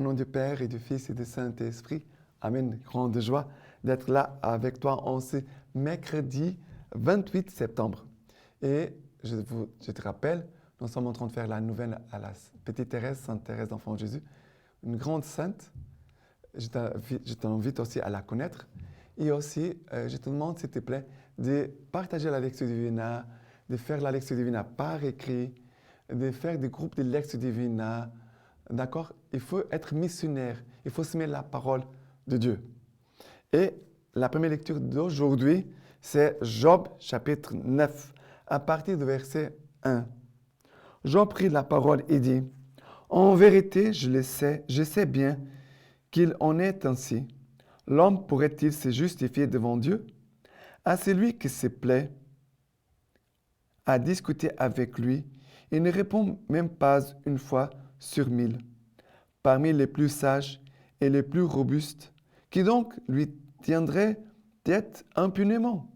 nom du Père et du Fils et du Saint-Esprit. Amen. Grande joie d'être là avec toi en ce mercredi 28 septembre. Et je te rappelle, nous sommes en train de faire la nouvelle à la petite Thérèse, Sainte Thérèse d'Enfant Jésus, une grande sainte. Je t'invite aussi à la connaître. Et aussi, je te demande, s'il te plaît, de partager la lecture divina, de faire la lecture divina par écrit, de faire des groupes de lecture divina. D'accord? Il faut être missionnaire. Il faut semer la parole de Dieu. Et la première lecture d'aujourd'hui, c'est Job chapitre 9, à partir du verset 1. Job prit la parole et dit, « En vérité, je sais bien qu'il en est ainsi. L'homme pourrait-il se justifier devant Dieu? À celui qui se plaît à discuter avec lui, il ne répond même pas une fois sur 1000. Parmi les plus sages et les plus robustes, qui donc lui tiendrait tête impunément.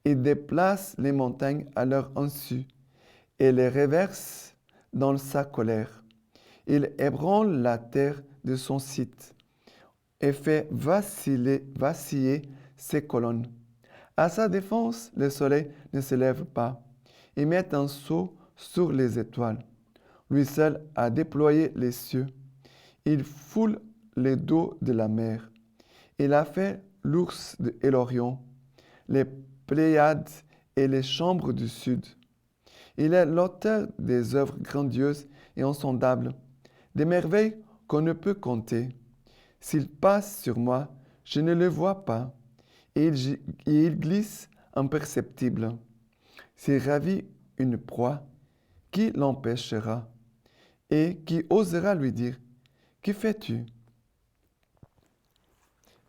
Il déplace les montagnes à leur insu et les reverse dans sa colère. Il ébranle la terre de son site et fait vaciller ses colonnes. À sa défense, le soleil ne se lève pas. Il met un sceau sur les étoiles. Lui seul a déployé les cieux. Il foule les dos de la mer. Il a fait l'ours et l'Orient, les Pléiades et les chambres du sud. Il est l'auteur des œuvres grandioses et insondables, des merveilles qu'on ne peut compter. S'il passe sur moi, je ne le vois pas, et il glisse imperceptible. S'il ravit une proie, qui l'empêchera? Et qui osera lui dire, « Que fais-tu »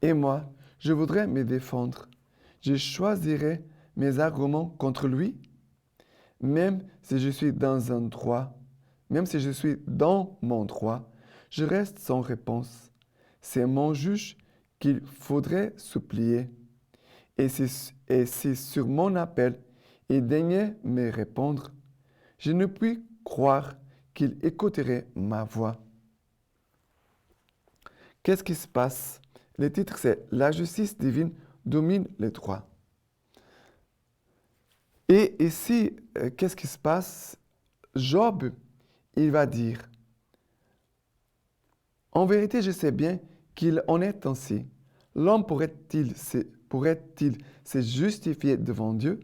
Et moi, je voudrais me défendre. Je choisirai mes arguments contre lui, même si je suis dans un droit, même si je suis dans mon droit, je reste sans réponse. C'est mon juge qu'il faudrait supplier. Et si sur mon appel il daignait me répondre, je ne puis croire qu'il écouterait ma voix. Qu'est-ce qui se passe? Le titre, c'est « La justice divine domine les droits ». Et ici, qu'est-ce qui se passe? Job, il va dire, « En vérité, je sais bien qu'il en est ainsi. L'homme pourrait-il se justifier devant Dieu? »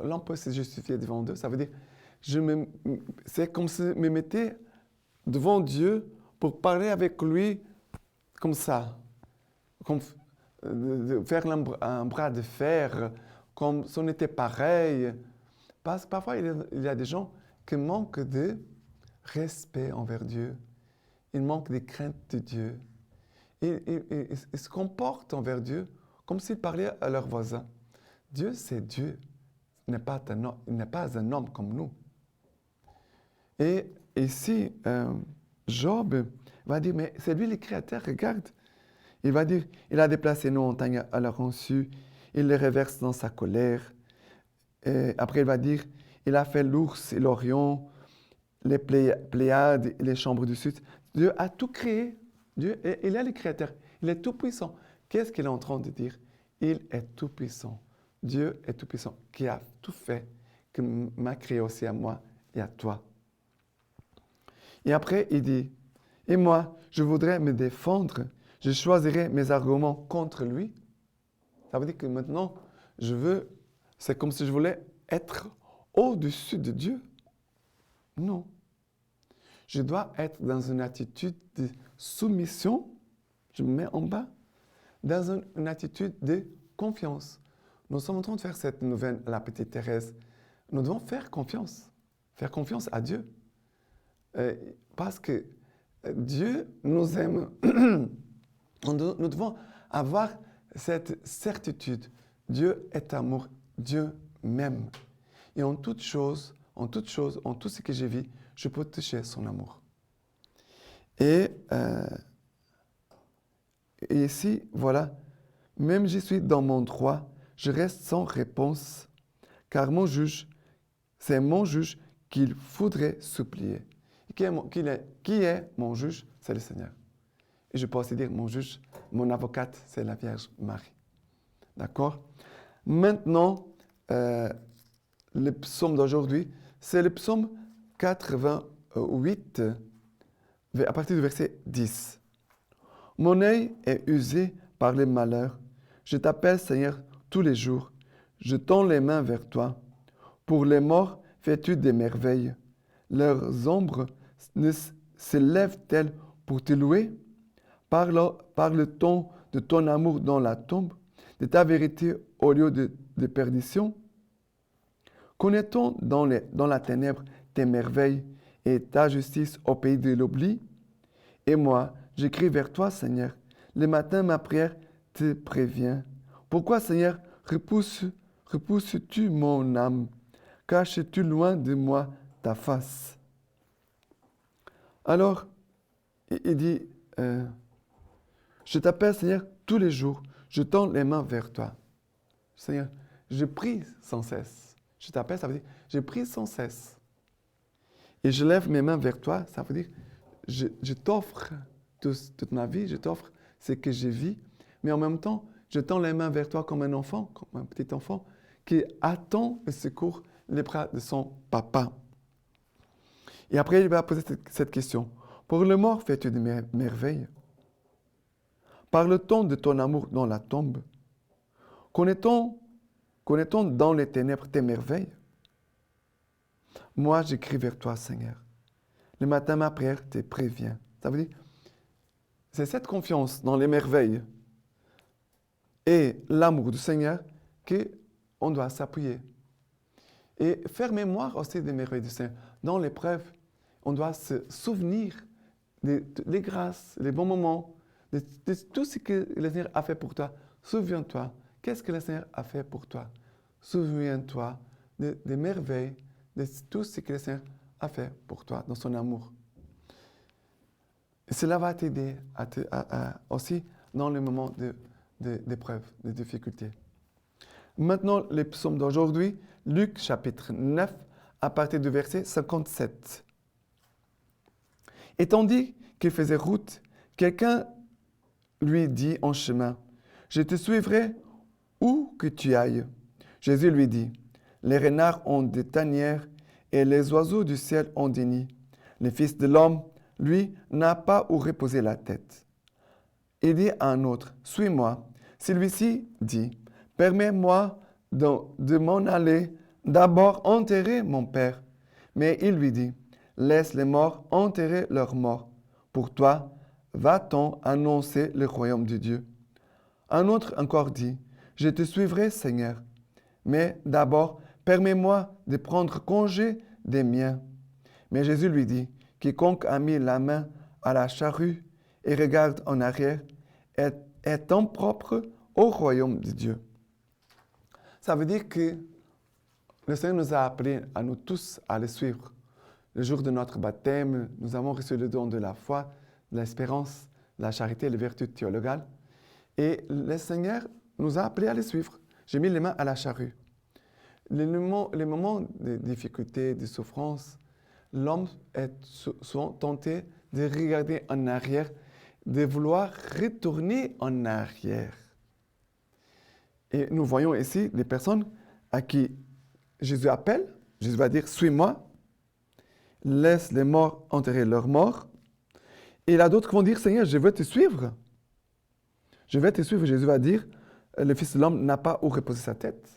L'homme peut se justifier devant Dieu. Ça veut dire, c'est comme si je me mettais devant Dieu pour parler avec lui comme ça, comme faire un bras de fer, comme si on était pareil. Parce que parfois, il y a des gens qui manquent de respect envers Dieu. Ils manquent de crainte de Dieu. Ils se comportent envers Dieu comme s'ils parlaient à leurs voisins. Dieu, c'est Dieu. Il n'est pas un homme comme nous. Et ici, Job va dire, mais c'est lui le créateur, regarde. Il va dire, il a déplacé nos montagnes à leur insu, il les reverse dans sa colère. Et après, il va dire, il a fait l'ours et l'Orient, les Pléiades et les chambres du sud. Dieu a tout créé. Dieu, il est le créateur. Il est tout puissant. Qu'est-ce qu'il est en train de dire? Il est tout puissant. Dieu est tout puissant, qui a tout fait, qui m'a créé aussi à moi et à toi. Et après, il dit, et moi, je voudrais me défendre, je choisirai mes arguments contre lui. Ça veut dire que maintenant, c'est comme si je voulais être au-dessus de Dieu. Non. Je dois être dans une attitude de soumission, je me mets en bas, dans une attitude de confiance. Nous sommes en train de faire cette nouvelle, la petite Thérèse. Nous devons faire confiance à Dieu. Parce que Dieu nous aime. Nous devons avoir cette certitude. Dieu est amour, Dieu m'aime. Et en toute chose, en tout ce que je vis, je peux toucher son amour. Et ici, voilà, même je suis dans mon droit, je reste sans réponse, car c'est mon juge qu'il faudrait supplier. Qui est mon juge? C'est le Seigneur. Et je peux aussi dire mon juge, mon avocate, c'est la Vierge Marie. D'accord? Maintenant, le psaume d'aujourd'hui, c'est le psaume 88, à partir du verset 10. Mon œil est usé par les malheurs. Je t'appelle, Seigneur, tous les jours. Je tends les mains vers toi. Pour les morts, fais-tu des merveilles. Leurs ombres s'élèvent-elles pour te louer? Parle-t-on de ton amour dans la tombe, de ta vérité au lieu de perdition? Connaît-on dans la ténèbre tes merveilles et ta justice au pays de l'oubli? Et moi, j'écris vers toi, Seigneur. Le matin, ma prière te prévient. Pourquoi, Seigneur, repousses-tu mon âme? Caches-tu loin de moi ta face? Alors, il dit, je t'appelle, Seigneur, tous les jours. Je tends les mains vers toi. Seigneur, je prie sans cesse. Je t'appelle, ça veut dire, je prie sans cesse. Et je lève mes mains vers toi, ça veut dire, je t'offre toute ma vie, je t'offre ce que je vis, mais en même temps, je tends les mains vers toi comme un enfant, comme un petit enfant, qui attend le secours, les bras de son papa. Et après, il va poser cette question. Pour le mort, fais-tu des merveilles? Parle-t-on de ton amour dans la tombe? Connaît-on dans les ténèbres tes merveilles? Moi, j'écris vers toi, Seigneur. Le matin, ma prière te prévient. Ça veut dire, c'est cette confiance dans les merveilles et l'amour du Seigneur qu'on doit s'appuyer. Et faire mémoire aussi des merveilles du Seigneur. Dans l'épreuve, on doit se souvenir des grâces, des bons moments, de tout ce que le Seigneur a fait pour toi. Souviens-toi, qu'est-ce que le Seigneur a fait pour toi? Souviens-toi des merveilles, de tout ce que le Seigneur a fait pour toi dans son amour. Et cela va t'aider aussi dans les moments d'épreuve, de difficulté. Maintenant, les psaumes d'aujourd'hui, Luc chapitre 9, à partir du verset 57. Et tandis qu'il faisait route, quelqu'un lui dit en chemin, « Je te suivrai où que tu ailles. » Jésus lui dit, « Les renards ont des tanières et les oiseaux du ciel ont des nids. Le Fils de l'homme, lui, n'a pas où reposer la tête. » Il dit à un autre, « Suis-moi. » Celui-ci dit, « Permets-moi de m'en aller, d'abord enterrer mon Père. » Mais il lui dit, « Laisse les morts enterrer leurs morts. Pour toi, va-t-on annoncer le royaume de Dieu? » Un autre encore dit, « Je te suivrai, Seigneur. Mais d'abord, permets-moi de prendre congé des miens. » Mais Jésus lui dit, « Quiconque a mis la main à la charrue et regarde en arrière est impropre au royaume de Dieu. » Ça veut dire que le Seigneur nous a appelés à nous tous à le suivre. Le jour de notre baptême, nous avons reçu le don de la foi, de l'espérance, de la charité et les vertus théologales. Et le Seigneur nous a appelés à le suivre. J'ai mis les mains à la charrue. Les moments de difficulté, de souffrance, l'homme est souvent tenté de regarder en arrière, de vouloir retourner en arrière. Et nous voyons ici des personnes à qui Jésus appelle. Jésus va dire, « Suis-moi. » Laisse les morts enterrer leurs morts. Et il y a d'autres qui vont dire, « Seigneur, je veux te suivre. » Je vais te suivre. Jésus va dire, « Le Fils de l'homme n'a pas où reposer sa tête. »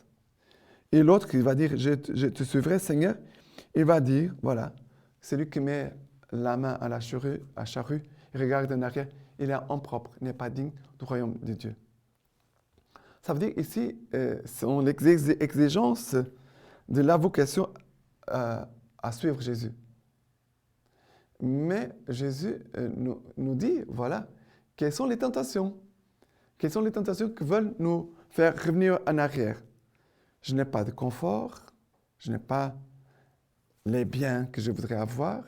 Et l'autre qui va dire, « Je te suivrai, Seigneur. » Il va dire, voilà, celui qui met la main à la charrue, il regarde en arrière, il est impropre, il n'est pas digne du royaume de Dieu. Ça veut dire ici, sont les exigences de la vocation à suivre Jésus. Mais Jésus nous dit, voilà, quelles sont les tentations? Quelles sont les tentations qui veulent nous faire revenir en arrière? Je n'ai pas de confort, je n'ai pas les biens que je voudrais avoir.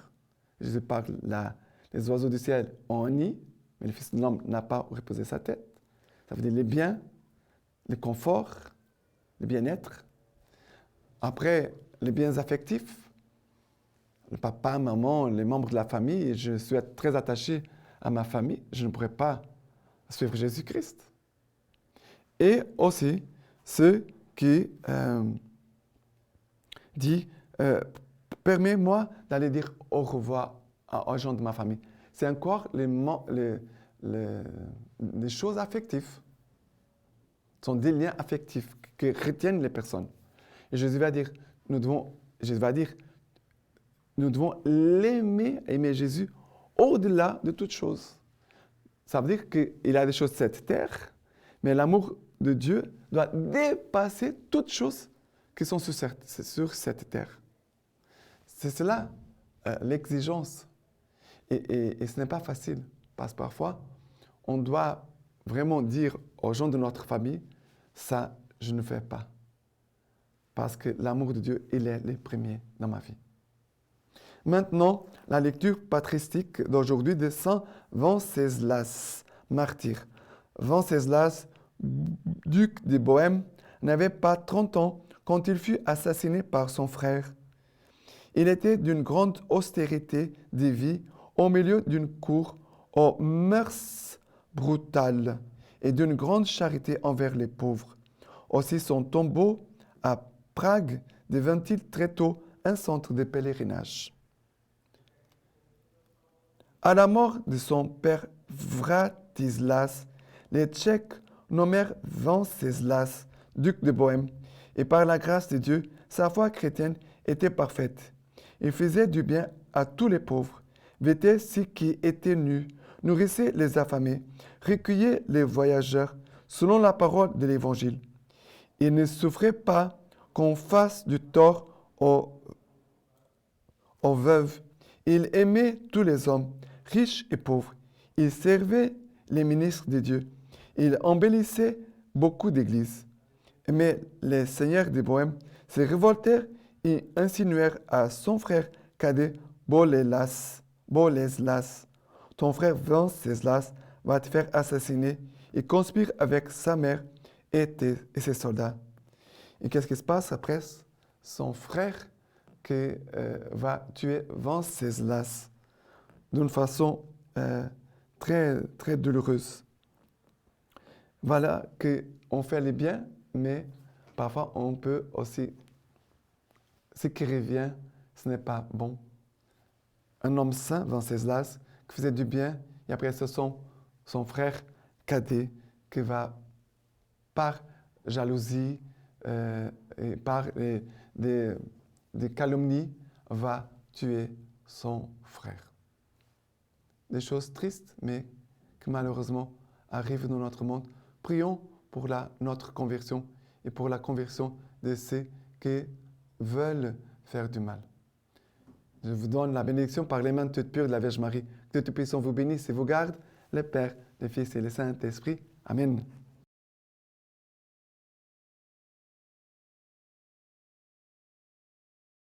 Jésus parle là, les oiseaux du ciel ont un nid, mais le Fils de l'homme n'a pas où reposer sa tête. Ça veut dire les biens, le confort, le bien-être. Après, les biens affectifs. le papa, maman, les membres de la famille, et je suis très attaché à ma famille, je ne pourrais pas suivre Jésus-Christ. Et aussi, ceux qui disent permets-moi d'aller dire au revoir aux gens de ma famille. C'est encore les choses affectives. Ce sont des liens affectifs que retiennent les personnes. Et Jésus va dire, nous devons l'aimer, aimer Jésus au-delà de toute chose. Ça veut dire qu'il a des choses de cette terre, mais l'amour de Dieu doit dépasser toutes choses qui sont sur cette terre. C'est cela l'exigence. Et ce n'est pas facile, parce que parfois, on doit vraiment dire aux gens de notre famille, ça, je ne fais pas. Parce que l'amour de Dieu, il est le premier dans ma vie. Maintenant, la lecture patristique d'aujourd'hui de Saint Venceslas, martyr. Venceslas, duc de Bohême, n'avait pas 30 ans quand il fut assassiné par son frère. Il était d'une grande austérité de vie au milieu d'une cour aux mœurs brutales et d'une grande charité envers les pauvres. Aussi son tombeau à Prague devint-il très tôt un centre de pèlerinage. À la mort de son père Vratislas, les Tchèques nommèrent Venceslas, duc de Bohême, et par la grâce de Dieu, sa foi chrétienne était parfaite. Il faisait du bien à tous les pauvres, vêtait ceux qui étaient nus, nourrissait les affamés, recueillait les voyageurs, selon la parole de l'Évangile. Il ne souffrait pas qu'on fasse du tort aux veuves. Il aimait tous les hommes, riches et pauvres. Il servait les ministres de Dieu. Il embellissait beaucoup d'églises. Mais les seigneurs de Bohême se révoltèrent et insinuèrent à son frère cadet Boleslas, ton frère Venceslas va te faire assassiner. Il conspire avec sa mère et ses soldats. Et qu'est-ce qui se passe après? Son frère qui va tuer Venceslas d'une façon très, très douloureuse. Voilà qu'on fait le bien, mais parfois on peut aussi, ce qui revient, ce n'est pas bon. Un homme saint, Venceslas, qui faisait du bien, et après c'est son frère cadet qui va, par jalousie et par des calomnies, va tuer son frère. Des choses tristes, mais qui malheureusement arrivent dans notre monde. Prions pour notre conversion et pour la conversion de ceux qui veulent faire du mal. Je vous donne la bénédiction par les mains toutes pures de la Vierge Marie. Que Dieu Tout-Puissant vous bénisse et vous garde, le Père, le Fils et le Saint-Esprit. Amen.